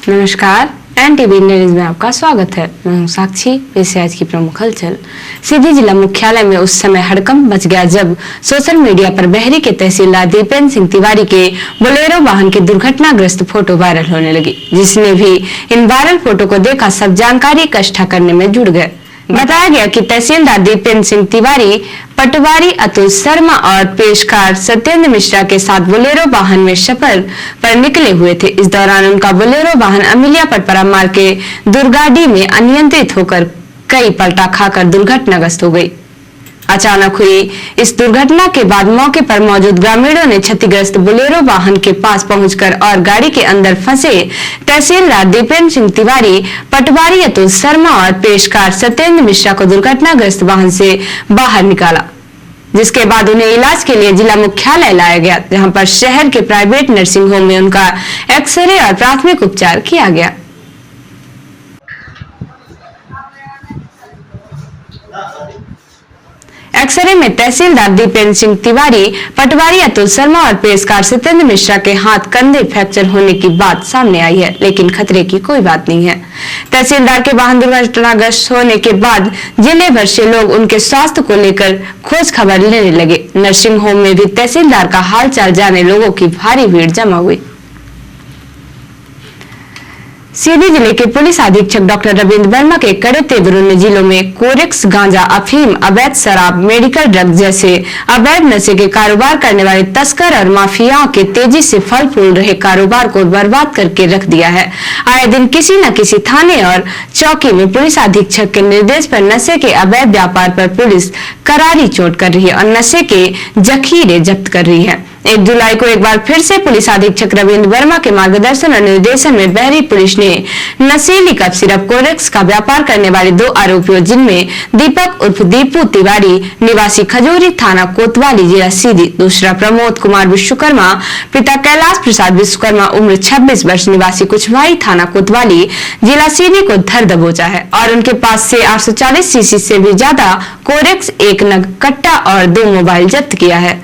नमस्कार, NTV news में आपका स्वागत है। मैं हूं साक्षी। पेश है आज की प्रमुख हलचल। सीधी जिला मुख्यालय में उस समय हड़कंप मच गया जब सोशल मीडिया पर बहरी के तहसीलदार दीपेंद्र सिंह तिवारी के बोलेरो वाहन की दुर्घटनाग्रस्त फोटो वायरल होने लगी। जिसने भी इन वायरल फोटो को देखा सब जानकारी इकट्ठा करने में जुट गए। बताया गया कि तहसीलदार दीपेंद्र सिंह तिवारी, पटवारी अतुल शर्मा और पेशकार सत्येंद्र मिश्रा के साथ बोलेरो वाहन में सफर पर निकले हुए थे। इस दौरान उनका बोलेरो वाहन अमिलिया पटपरा मार्ग के दुर्गाडी में अनियंत्रित होकर कई पलटा खाकर दुर्घटनाग्रस्त हो गई। अचानक हुई इस दुर्घटना के बाद मौके पर मौजूद ग्रामीणों ने क्षतिग्रस्त बोलेरो वाहन के पास पहुंचकर और गाड़ी के अंदर फंसे तहसीलदार दीपेंद्र सिंह तिवारी, पटवारी अतुल शर्मा और पेशकार सत्येंद्र मिश्रा को दुर्घटनाग्रस्त वाहन से बाहर निकाला, जिसके बाद उन्हें इलाज के लिए जिला मुख्यालय लाया गया, जहां पर शहर के प्राइवेट नर्सिंग होम में उनका एक्सरे और प्राथमिक उपचार किया गया। एक्सरे में तहसीलदार दीपेंद्र सिंह तिवारी, पटवारी अतुल शर्मा और पेशकार सत्येंद्र मिश्रा के हाथ कंधे फ्रैक्चर होने की बात सामने आई है, लेकिन खतरे की कोई बात नहीं है। तहसीलदार के वाहन दुर्घटनाग्रस्त होने के बाद जिले भर से लोग उनके स्वास्थ्य को लेकर खोज खबर लेने लगे। नर्सिंग होम में भी तहसीलदार का हालचाल जाने लोगों की भारी भीड़ जमा हुई। सीधी जिले के पुलिस अधीक्षक डॉक्टर रविंद्र वर्मा के कड़े तेवरों ने जिलों में कोरेक्स, गांजा, अफीम, अवैध शराब, मेडिकल ड्रग जैसे अवैध नशे के कारोबार करने वाले तस्कर और माफियाओं के तेजी से फल फूल रहे कारोबार को बर्बाद करके रख दिया है। आए दिन किसी न किसी थाने और चौकी में पुलिस अधीक्षक के निर्देश पर नशे के अवैध व्यापार पर पुलिस करारी चोट कर रही है और नशे के जखीरे जब्त कर रही है। 1 जुलाई को एक बार फिर से पुलिस अधीक्षक रविंद्र वर्मा के मार्गदर्शन और निर्देशन में बहरी पुलिस ने नशीली कफ सिरप कोरेक्स का व्यापार करने वाले 2 आरोपियों, जिनमें दीपक उर्फ दीपू तिवारी निवासी खजूरी थाना कोतवाली जिला सीधी, दूसरा प्रमोद कुमार विश्वकर्मा पिता कैलाश प्रसाद विश्वकर्मा उम्र 26 वर्ष निवासी कुछवाई थाना कोतवाली जिला सीधी को धर दबोचा है और उनके पास से 840 सीसी से भी ज्यादा कोरेक्स, 1 नग कट्टा और 2 मोबाइल जब्त किया है।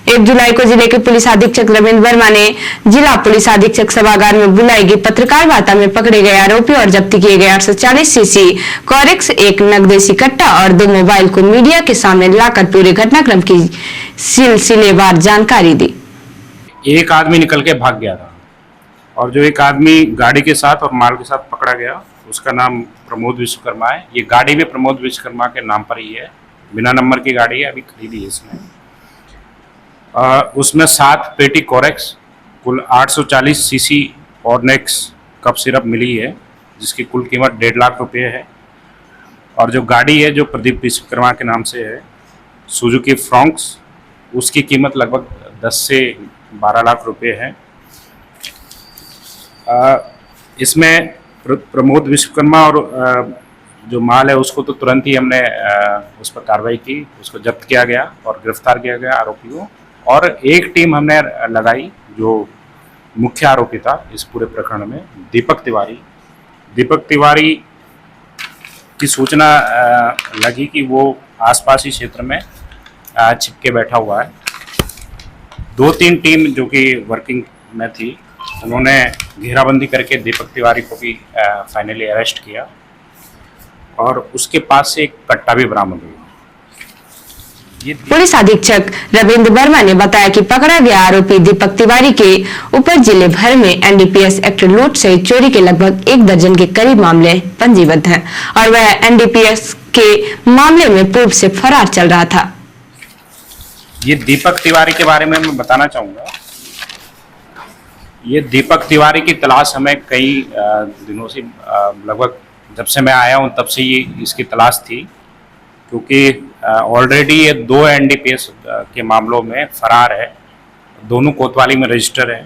1 जुलाई को जिले के पुलिस अधीक्षक रविंद्र वर्मा ने जिला पुलिस अधीक्षक सभागार में बुलाई गई पत्रकार वार्ता में पकड़े गए आरोपी और जब्त किए गए 840 सीसी कोरेक्स, 1 नग देसी कट्टा और 2 मोबाइल को मीडिया के सामने लाकर पूरे घटनाक्रम की सिलसिलेवार जानकारी दी। एक आदमी निकल के भाग गया था और जो एक आदमी गाड़ी के साथ और माल के साथ पकड़ा गया उसका नाम प्रमोद विश्वकर्मा है। ये गाड़ी भी प्रमोद विश्वकर्मा के नाम पर ही है, बिना नंबर की गाड़ी है, अभी खरीदी है इसने। उसमें 7 पेटी कोरेक्स, कुल 840 सीसी ऑर्नेक्स कफ सिरप मिली है, जिसकी कुल कीमत 1.5 लाख रुपये है। और जो गाड़ी है जो प्रदीप विश्वकर्मा के नाम से है, सुजुकी फ्रॉन्क्स, उसकी कीमत लगभग 10 से 12 लाख रुपये है। इसमें प्रमोद विश्वकर्मा और जो माल है उसको तो तुरंत ही हमने उस पर कार्रवाई की, उसको जब्त किया गया और गिरफ्तार किया गया आरोपी को। और एक टीम हमने लगाई जो मुख्य आरोपी था इस पूरे प्रकरण में, दीपक तिवारी। दीपक तिवारी की सूचना लगी कि वो आसपास ही क्षेत्र में छिपके बैठा हुआ है। 2-3 टीम जो कि वर्किंग में थी, उन्होंने घेराबंदी करके दीपक तिवारी को भी फाइनली अरेस्ट किया और उसके पास से एक कट्टा भी बरामद हुआ। पुलिस अधीक्षक रविंद्र वर्मा ने बताया कि पकड़ा गया आरोपी दीपक तिवारी के ऊपर जिले भर में एनडीपीएस एक्ट लूट सहित चोरी के लगभग 1 दर्जन के करीब मामले पंजीबद्ध हैं और वह एनडीपीएस के मामले में पूर्व से फरार चल रहा था। ये दीपक तिवारी के बारे में मैं बताना चाहूँगा। ये दीपक तिवारी की तलाश हमें कई दिनों से, लगभग जब से मैं आया हूँ तब से ये इसकी तलाश थी, क्योंकि ऑलरेडी ये 2 एनडीपीएस के मामलों में फरार है। दोनों कोतवाली में रजिस्टर है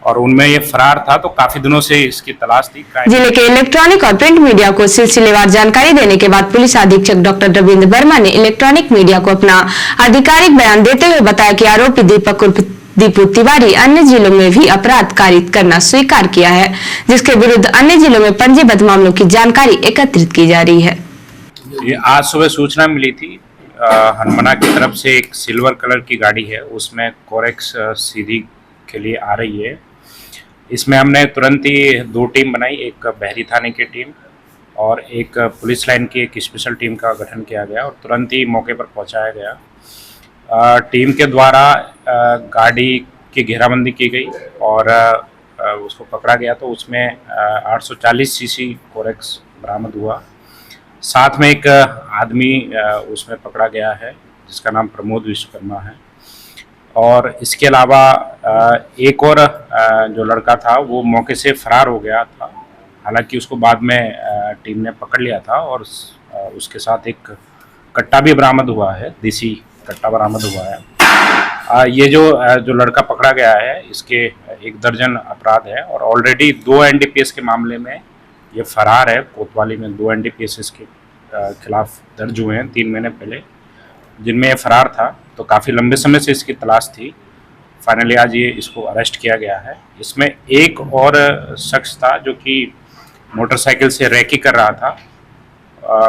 और उनमें ये फरार था, तो काफी दिनों से इसकी तलाश थी। जिले के इलेक्ट्रॉनिक और प्रिंट मीडिया को सिलसिलेवार जानकारी देने के बाद पुलिस अधीक्षक डॉक्टर रविंद्र वर्मा ने इलेक्ट्रॉनिक मीडिया को अपना आधिकारिक बयान देते हुए बताया कि आरोपी दीपक उर्फ दीपू तिवारी अन्य जिलों में भी अपराध कारित करना स्वीकार किया है, जिसके विरुद्ध अन्य जिलों में पंजीबद्ध मामलों की जानकारी एकत्रित की जा रही है। ये आज सुबह सूचना मिली थी हनुमाना की तरफ से, एक सिल्वर कलर की गाड़ी है, उसमें कोरेक्स सीधी के लिए आ रही है इसमें हमने तुरंत ही 2 टीम बनाई, एक बहरी थाने की टीम और एक पुलिस लाइन की एक स्पेशल टीम का गठन किया गया और तुरंत ही मौके पर पहुंचाया गया। टीम के द्वारा गाड़ी की घेराबंदी की गई और उसको पकड़ा गया, तो उसमें 840 सीसी कोरेक्स बरामद हुआ। साथ में एक आदमी उसमें पकड़ा गया है जिसका नाम प्रमोद विश्वकर्मा है और इसके अलावा एक और जो लड़का था वो मौके से फरार हो गया था। हालांकि उसको बाद में टीम ने पकड़ लिया था और उसके साथ एक कट्टा भी बरामद हुआ है, देसी कट्टा बरामद हुआ है। ये जो लड़का पकड़ा गया है इसके 1 दर्जन अपराध है और ऑलरेडी 2 एनडीपीएस के मामले में ये फरार है। कोतवाली में 2 एनडीपीएस इसके खिलाफ दर्ज हुए हैं 3 महीने पहले, जिनमें ये फरार था, तो काफ़ी लंबे समय से इसकी तलाश थी। फाइनली आज ये इसको अरेस्ट किया गया है। इसमें एक और शख्स था जो कि मोटरसाइकिल से रैकी कर रहा था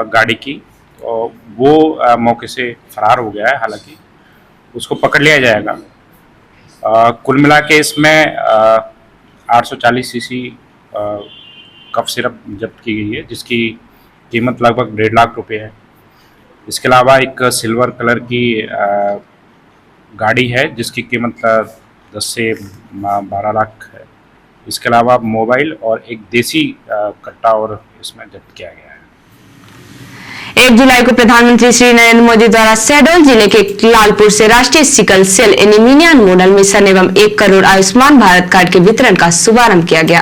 गाड़ी की, तो वो मौके से फरार हो गया है। हालांकि उसको पकड़ लिया जाएगा। कुल मिला के इसमें 840 सीसी कफ सिरप जब्त की गई है जिसकी कीमत लगभग 1.5 लाख रुपए है। इसके अलावा एक सिल्वर कलर की गाड़ी है जिसकी कीमत 10 से 12 लाख है। इसके अलावा मोबाइल और एक देसी कट्टा और इसमें जब्त किया गया है। 1 जुलाई को प्रधानमंत्री श्री नरेंद्र मोदी द्वारा शहडोल जिले के लालपुर से राष्ट्रीय sickle cell anaemia model mission एवं 1 करोड़ आयुष्मान भारत कार्ड के वितरण का शुभारंभ किया गया।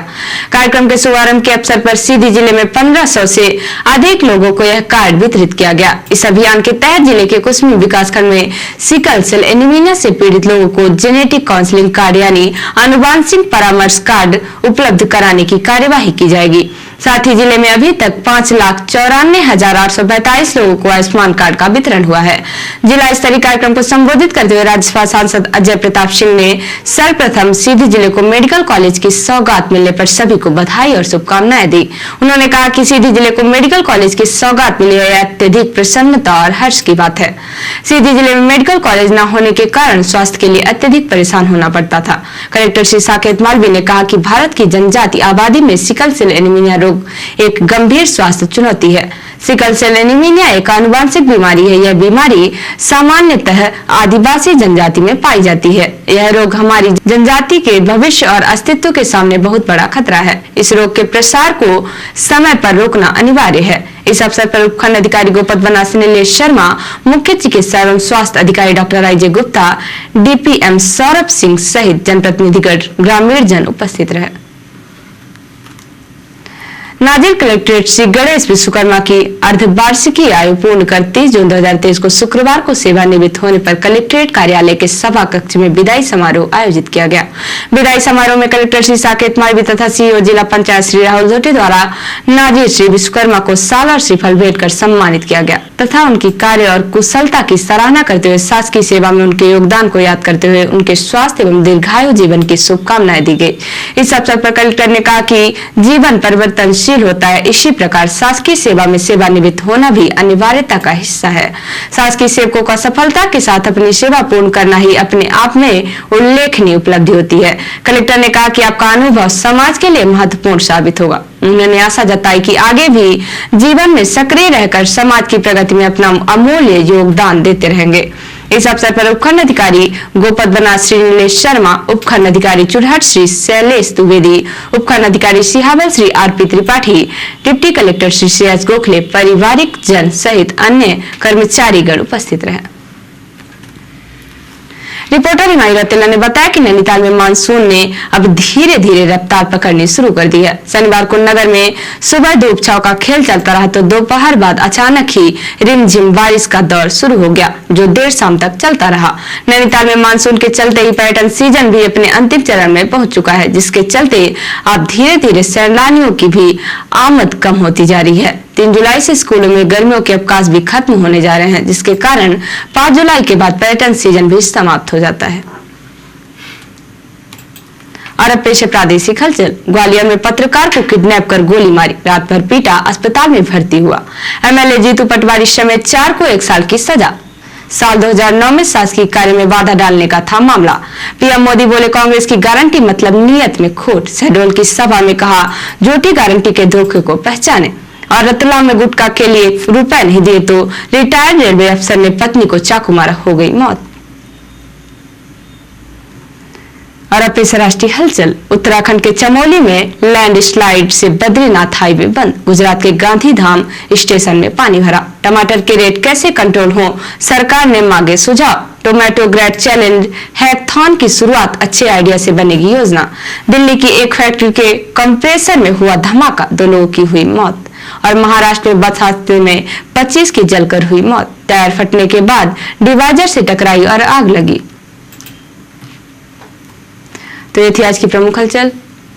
कार्यक्रम के शुभारंभ के अवसर पर सीधी जिले में 1500 से अधिक लोगों को यह कार्ड वितरित किया गया। इस अभियान के तहत जिले के कुसमी विकासखंड में सिकल सेल एनीमिया से पीड़ित लोगों को जेनेटिक काउंसलिंग कार्ड यानी आनुवांशिक परामर्श कार्ड उपलब्ध कराने की कार्यवाही की जाएगी। साथ ही जिले में अभी तक 5,94,845 लोगों को आयुष्मान कार्ड का वितरण हुआ है। जिला स्तरीय कार्यक्रम को संबोधित करते हुए राज्यसभा सांसद अजय प्रताप सिंह ने सर्वप्रथम सीधी जिले को मेडिकल कॉलेज की सौगात मिलने पर सभी को बधाई और शुभकामनाएं दी। उन्होंने कहा कि सीधी जिले को मेडिकल कॉलेज की सौगात मिली है, अत्यधिक प्रसन्नता और हर्ष की बात है। सीधी जिले में मेडिकल कॉलेज न होने के कारण स्वास्थ्य के लिए अत्यधिक परेशान होना पड़ता था। कलेक्टर श्री साकेत मालवीय ने कहा कि भारत की जनजाति आबादी में सिकल सेल एनीमिया रोग एक गंभीर स्वास्थ्य चुनौती है। सिकल सेल एनीमिया एक आनुवांशिक बीमारी है। यह बीमारी सामान्यतः आदिवासी जनजाति में पाई जाती है। यह रोग हमारी जनजाति के भविष्य और अस्तित्व के सामने बहुत बड़ा खतरा है। इस रोग के प्रसार को समय पर रोकना अनिवार्य है। इस अवसर पर उपखंड अधिकारी गोपद बनास नीलेश शर्मा, मुख्य चिकित्सा एवं स्वास्थ्य अधिकारी डॉक्टर आई जे गुप्ता, डीपीएम सौरभ सिंह सहित जनप्रतिनिधिगण, ग्रामीण जन उपस्थित रहे। नादिर कलेक्ट्रेट श्री गणेश विश्वकर्मा की अर्धवार्षिकी आयु पूर्ण कर 30 जून 2023 को शुक्रवार को सेवानिवृत्त होने पर कलेक्ट्रेट कार्यालय के सभा कक्ष में विदाई समारोह आयोजित किया गया। विदाई समारोह में कलेक्टर श्री साकेत मालवीय तथा सीईओ जिला पंचायत श्री राहुल झोटे द्वारा नादिर श्री विश्वकर्मा को शाल और श्रीफल भेंट कर सम्मानित किया गया तथा उनकी कार्य और कुशलता की सराहना करते हुए शासकीय सेवा में उनके योगदान को याद करते हुए उनके स्वास्थ्य एवं दीर्घायु जीवन की शुभकामनाएं दी गई। इस अवसर पर कलेक्टर ने कहा कि जीवन परिवर्तनशील होता है, इसी प्रकार शासकीय सेवा में सेवानिवृत्त होना भी अनिवार्यता का हिस्सा है। शासकीय सेवकों का सफलता के साथ अपनी सेवा पूर्ण करना ही अपने आप में उल्लेखनीय उपलब्धि होती है। कलेक्टर ने कहा कि आपका अनुभव समाज के लिए महत्वपूर्ण साबित होगा। उन्होंने आशा जताई कि आगे भी जीवन में सक्रिय रहकर समाज की प्रगति में अपना अमूल्य योगदान देते रहेंगे। इस अवसर पर उपखंड अधिकारी गोपद बनास श्री नीलेश शर्मा, उपखंड अधिकारी चुरहट श्री शैलेश द्विवेदी, उपखंड अधिकारी Sihawal Shri RP Tripathi, deputy collector Shri Shreyas Gokhale, पारिवारिक जन सहित अन्य कर्मचारीगण उपस्थित रहे। रिपोर्टर हिमायत रतेला ने बताया कि नैनीताल में मानसून ने अब धीरे धीरे रफ्तार पकड़नी शुरू कर दी है। शनिवार को नगर में सुबह धूप छांव का खेल चलता रहा तो दोपहर बाद अचानक ही रिमझिम बारिश का दौर शुरू हो गया जो देर शाम तक चलता रहा। नैनीताल में मानसून के चलते ही पर्यटन सीजन भी अपने अंतिम चरण में पहुंच चुका है, जिसके चलते अब धीरे धीरे सैलानियों की भी आमद कम होती जा रही है। 3 जुलाई से स्कूलों में गर्मियों के अवकाश भी खत्म होने जा रहे हैं, जिसके कारण 5 जुलाई के बाद पर्यटन सीजन भी समाप्त हो जाता है। और अब पेश है प्रादेशिक हलचल। ग्वालियर में पत्रकार को किडनैप कर गोली मारी, रात भर पीटा, अस्पताल में भर्ती हुआ। एमएलए जीतू पटवारी समेत 4 को 1 साल की सजा। साल 2009 में शासकीय कार्य में बाधा डालने का था मामला। पीएम मोदी बोले, कांग्रेस की गारंटी मतलब नीयत में खोट। शहडोल की सभा में कहा, झूठी गारंटी के धोखे को पहचाने। और रतलाम में गुटखा के लिए रुपए नहीं दिए तो रिटायर्ड रेलवे अफसर ने पत्नी को चाकू मारा, हो गई मौत। और अब पेश राष्ट्रीय हलचल। उत्तराखंड के चमोली में लैंड स्लाइड से बद्रीनाथ हाईवे बंद। गुजरात के गांधीधाम स्टेशन में पानी भरा। टमाटर के रेट कैसे कंट्रोल हो, सरकार ने मांगे सुझाव। टोमेटो ग्रेड चैलेंज हैकथॉन की शुरुआत, अच्छे आइडिया से बनेगी योजना। दिल्ली की एक फैक्ट्री के कंप्रेसर में हुआ धमाका, 2 लोगों की हुई मौत। और महाराष्ट्र में बस हादसे में 25 की जलकर हुई मौत। टायर फटने के बाद डिवाइडर से टकराई और आग लगी। तो ये थी आज की प्रमुख हलचल।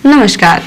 नमस्कार।